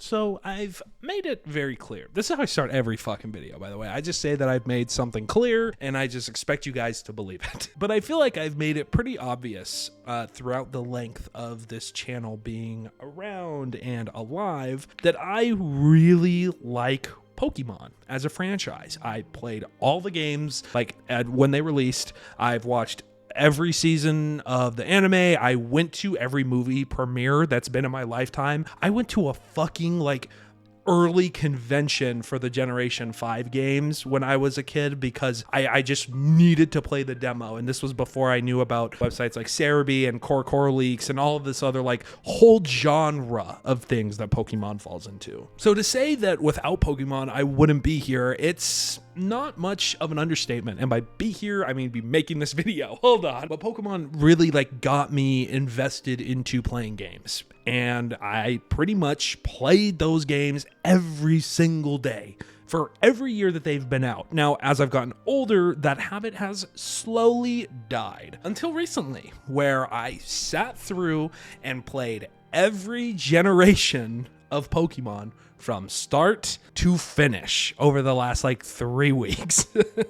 So I've made it very clear. This is how I start every fucking video, by the way. I just say that I've made something clear and I just expect you guys to believe it. But I feel like I've made it pretty obvious throughout the length of this channel being around and alive that I really like Pokemon as a franchise. I played all the games when they released. I've watched every season of the anime. I went to every movie premiere that's been in my lifetime. I went to a fucking early convention for the Generation 5 games when I was a kid because I just needed to play the demo. And this was before I knew about websites like Cerebi and Core Leaks and all of this other whole genre of things that Pokemon falls into. So to say that without Pokemon I wouldn't be here, it's not much of an understatement. And by be here, I mean be making this video. Hold on. But Pokemon really got me invested into playing games. And I pretty much played those games every single day for every year that they've been out. Now, as I've gotten older, that habit has slowly died until recently, where I sat through and played every generation of Pokemon from start to finish over the last 3 weeks.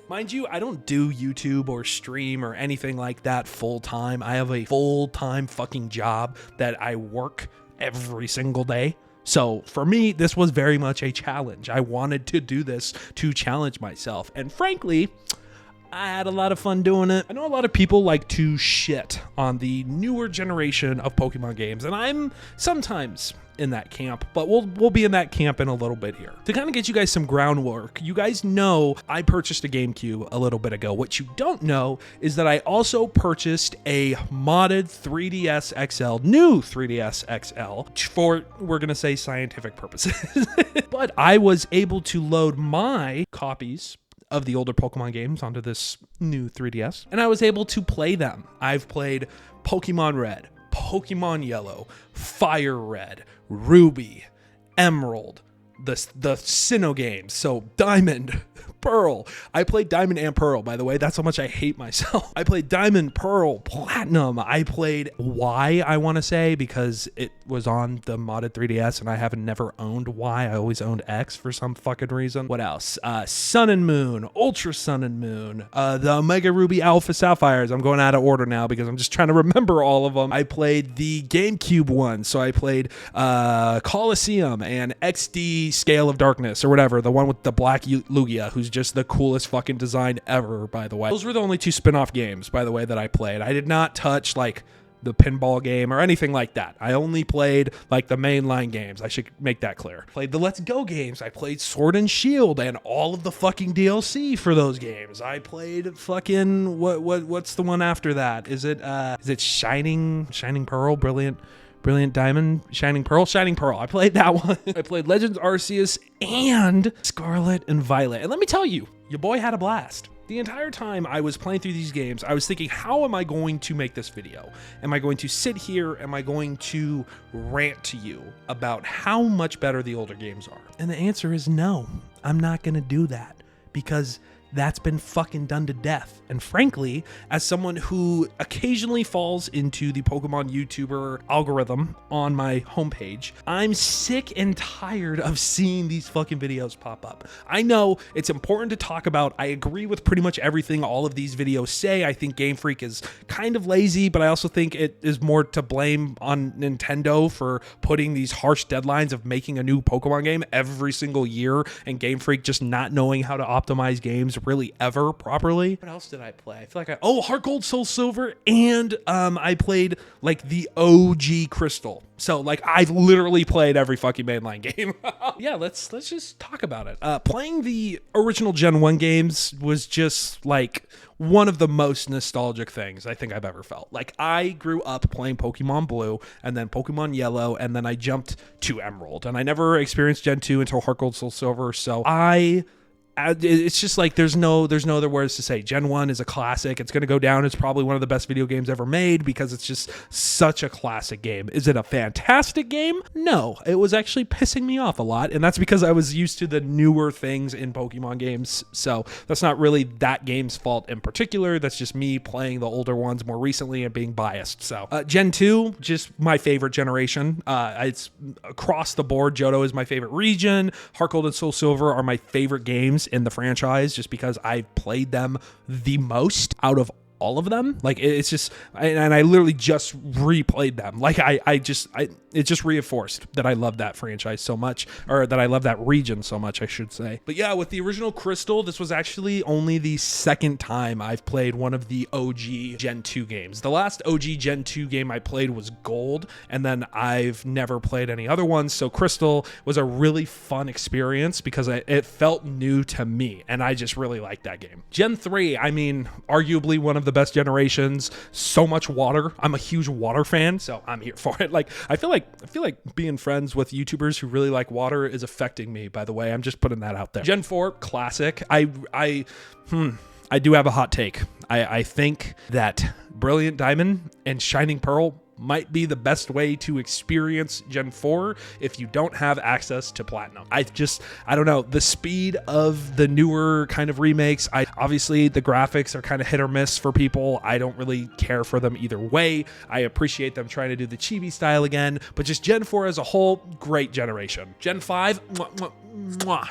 Mind you, I don't do YouTube or stream or anything like that full time. I have a full-time fucking job that I work every single day. So for me, this was very much a challenge. I wanted to do this to challenge myself. And frankly, I had a lot of fun doing it. I know a lot of people like to shit on the newer generation of Pokemon games, and I'm sometimes in that camp, but we'll be in that camp in a little bit here. To kind of get you guys some groundwork, you guys know I purchased a GameCube a little bit ago. What you don't know is that I also purchased a modded 3DS XL, new 3DS XL, for, we're gonna say, scientific purposes. But I was able to load my copies of the older Pokemon games onto this new 3DS, and I was able to play them. I've played Pokemon Red, Pokemon Yellow, Fire Red, Ruby, Emerald, the Sinnoh games, so Diamond, Pearl. I played Diamond and Pearl, by the way. That's how much I hate myself. I played Diamond, Pearl, Platinum. I played Y, I want to say, because it was on the modded 3DS and I haven't never owned Y. I always owned X for some fucking reason. What else? Sun and Moon, Ultra Sun and Moon, the Omega Ruby Alpha Sapphires. I'm going out of order now because I'm just trying to remember all of them. I played the GameCube one, so I played Colosseum and XD Scale of Darkness or whatever, the one with the black Lugia, who's just the coolest fucking design ever, by the way. Those were the only two spin-off games, by the way, that I played. I did not touch the pinball game or anything like that. I only played the mainline games. I should make that clear. Played the Let's Go games. I played Sword and Shield and all of the fucking DLC for those games. I played fucking what's the one after that? Is it Shining Pearl, Brilliant Diamond, Shining Pearl. I played that one. I played Legends Arceus and Scarlet and Violet. And let me tell you, your boy had a blast. The entire time I was playing through these games, I was thinking, how am I going to make this video? Am I going to sit here? Am I going to rant to you about how much better the older games are? And the answer is no, I'm not going to do that because that's been fucking done to death. And frankly, as someone who occasionally falls into the Pokemon YouTuber algorithm on my homepage, I'm sick and tired of seeing these fucking videos pop up. I know it's important to talk about. I agree with pretty much everything all of these videos say. I think Game Freak is kind of lazy, but I also think it is more to blame on Nintendo for putting these harsh deadlines of making a new Pokemon game every single year, and Game Freak just not knowing how to optimize games really ever properly. What else did I play? I feel like Heart Gold, Soul Silver, and I played the OG Crystal. So I've literally played every fucking mainline game. Yeah, let's just talk about it. Playing the original Gen 1 games was just one of the most nostalgic things I think I've ever felt. I grew up playing Pokemon Blue and then Pokemon Yellow, and then I jumped to Emerald, and I never experienced Gen 2 until Heart Gold, Soul Silver. So I it's just like there's no other words to say. Gen 1 is a classic. It's going to go down as probably one of the best video games ever made because it's just such a classic game. Is it a fantastic game? No, it was actually pissing me off a lot, and that's because I was used to the newer things in Pokemon games, so that's not really that game's fault in particular. That's just me playing the older ones more recently and being biased. So Gen 2, just my favorite generation. It's across the board. Johto is my favorite region. Heart Gold and Soul Silver are my favorite games in the franchise just because I've played them the most out of all of them. Like, it's just, and I literally just replayed them. Like, it just reinforced that I love that franchise so much, or that I love that region so much, I should say. But yeah, with the original Crystal, this was actually only the second time I've played one of the OG Gen 2 games. The last OG Gen 2 game I played was Gold, and then I've never played any other ones. So Crystal was a really fun experience because it felt new to me, and I just really liked that game. Gen 3, I mean, arguably one of the best generations. So much water. I'm a huge water fan, so I'm here for it. Like, I feel like being friends with YouTubers who really like water is affecting me, by the way. I'm just putting that out there. Gen 4, classic. I do have a hot take. I think that Brilliant Diamond and Shining Pearl might be the best way to experience Gen 4 if you don't have access to Platinum. I don't know, the speed of the newer kind of remakes, obviously the graphics are kind of hit or miss for people. I don't really care for them either way. I appreciate them trying to do the chibi style again, but just Gen 4 as a whole, great generation. Gen 5,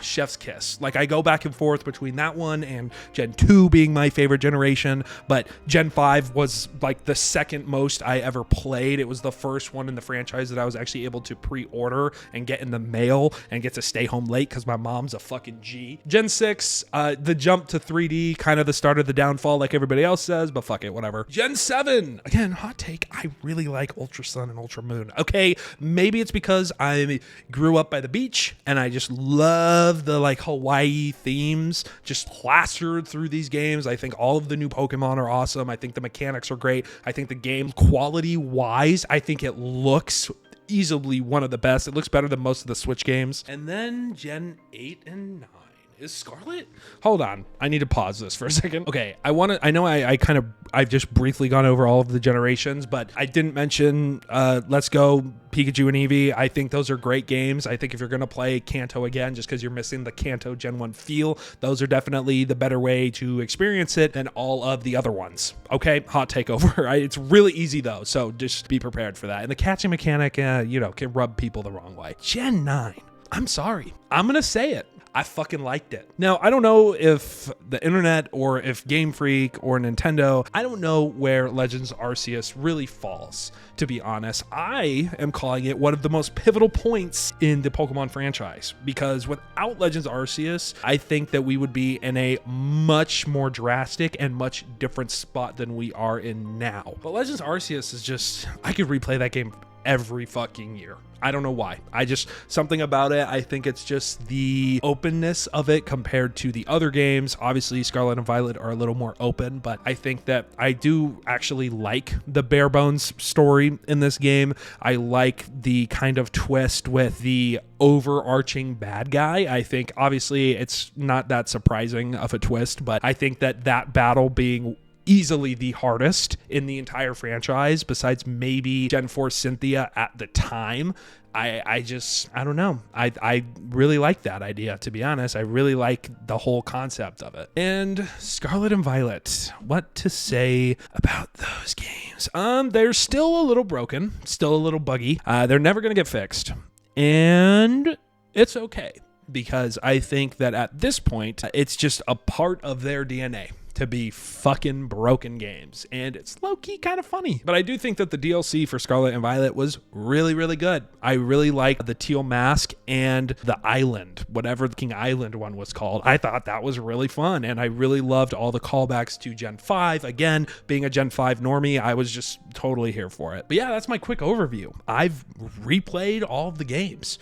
chef's kiss. Like, I go back and forth between that one and Gen 2 being my favorite generation, but Gen 5 was like the second most I ever played. It was the first one in the franchise that I was actually able to pre-order and get in the mail and get to stay home late because my mom's a fucking G. Gen 6, the jump to 3D, kind of the start of the downfall like everybody else says, but fuck it, whatever. Gen 7, again, hot take, I really like Ultra Sun and Ultra Moon. Okay, maybe it's because I grew up by the beach and I just love the like Hawaii themes just plastered through these games. I think all of the new Pokemon are awesome. I think the mechanics are great. I think the game quality wise, I think it looks easily one of the best. It looks better than most of the Switch games. And then Gen 8 and 9. Is Scarlet? Hold on. I need to pause this for a second. Okay, I've just briefly gone over all of the generations, but I didn't mention Let's Go, Pikachu and Eevee. I think those are great games. I think if you're going to play Kanto again, just because you're missing the Kanto Gen 1 feel, those are definitely the better way to experience it than all of the other ones. Okay, hot takeover. It's really easy though, so just be prepared for that. And the catching mechanic, can rub people the wrong way. Gen 9. I'm sorry. I'm going to say it. I fucking liked it. Now, I don't know if the internet or if Game Freak or Nintendo, I don't know where Legends Arceus really falls, to be honest. I am calling it one of the most pivotal points in the Pokemon franchise, because without Legends Arceus, I think that we would be in a much more drastic and much different spot than we are in now. But Legends Arceus is just, I could replay that game every fucking year. I don't know why. Something about it, I think it's just the openness of it compared to the other games. Obviously, Scarlet and Violet are a little more open, but I think that I do actually like the bare bones story in this game. I like the kind of twist with the overarching bad guy. I think, obviously, it's not that surprising of a twist, but I think that battle being easily the hardest in the entire franchise, besides maybe Gen 4 Cynthia at the time. I don't know. I really like that idea, to be honest. I really like the whole concept of it. And Scarlet and Violet, what to say about those games? They're still a little broken, still a little buggy. They're never going to get fixed. And it's okay, because I think that at this point, it's just a part of their DNA to be fucking broken games, and it's low-key kind of funny. But I do think that the DLC for Scarlet and Violet was really, really good. I really like the teal mask and the island, whatever the King Island one was called. I thought that was really fun, and I really loved all the callbacks to Gen 5. Again, being a Gen 5 normie, I was just totally here for it. But yeah, that's my quick overview. I've replayed all of the games.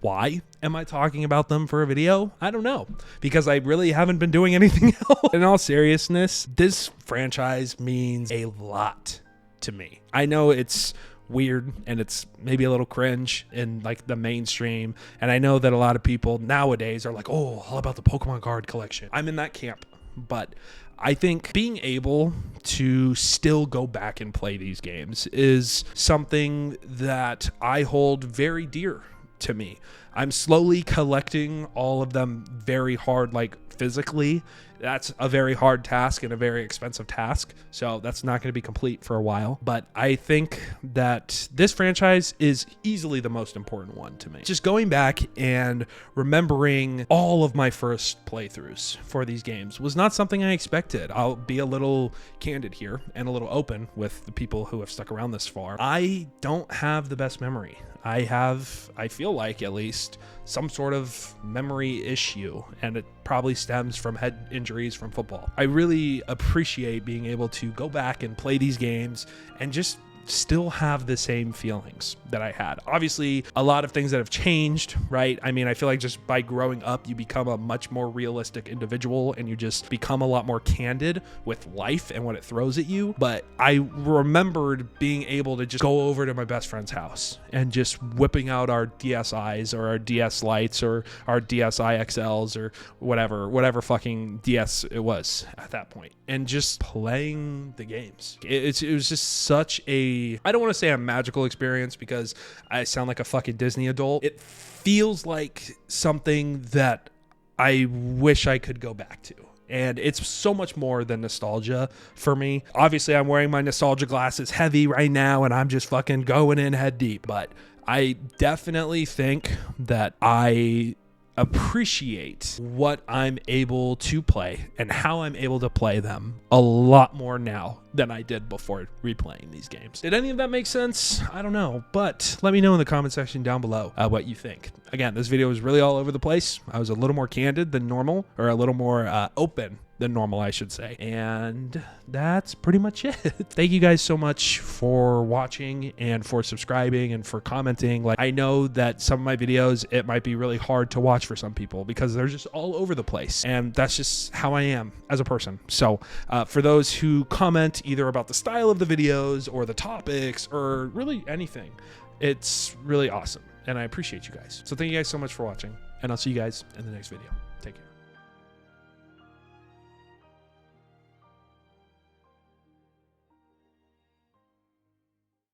Why am I talking about them for a video? I don't know, because I really haven't been doing anything else. In all seriousness, this franchise means a lot to me. I know it's weird and it's maybe a little cringe in like the mainstream. And I know that a lot of people nowadays are like, oh, all about the Pokemon card collection. I'm in that camp, but I think being able to still go back and play these games is something that I hold very dear to me. I'm slowly collecting all of them very hard, like physically. That's a very hard task and a very expensive task, so that's not going to be complete for a while. But I think that this franchise is easily the most important one to me. Just going back and remembering all of my first playthroughs for these games was not something I expected. I'll be a little candid here and a little open with the people who have stuck around this far. I don't have the best memory. I feel like at least, some sort of memory issue, and it probably stems from head injuries from football. I really appreciate being able to go back and play these games and just still have the same feelings that I had. Obviously, a lot of things that have changed, right? I mean, I feel like just by growing up, you become a much more realistic individual and you just become a lot more candid with life and what it throws at you. But I remembered being able to just go over to my best friend's house and just whipping out our DSIs or our DS Lites or our DSi XLs or whatever fucking DS it was at that point, and just playing the games. It was just such a, I don't want to say a magical experience because I sound like a fucking Disney adult. It feels like something that I wish I could go back to. And it's so much more than nostalgia for me. Obviously, I'm wearing my nostalgia glasses heavy right now and I'm just fucking going in head deep. But I definitely think that I appreciate what I'm able to play and how I'm able to play them a lot more now than I did before replaying these games. Did any of that make sense? I don't know, but let me know in the comment section down below what you think. Again, this video was really all over the place. I was a little more candid than normal, or a little more open than normal, I should say. And that's pretty much it. Thank you guys so much for watching and for subscribing and for commenting. Like, I know that some of my videos, it might be really hard to watch for some people because they're just all over the place. And that's just how I am as a person. So for those who comment either about the style of the videos or the topics or really anything, it's really awesome. And I appreciate you guys. So thank you guys so much for watching. And I'll see you guys in the next video. Take care.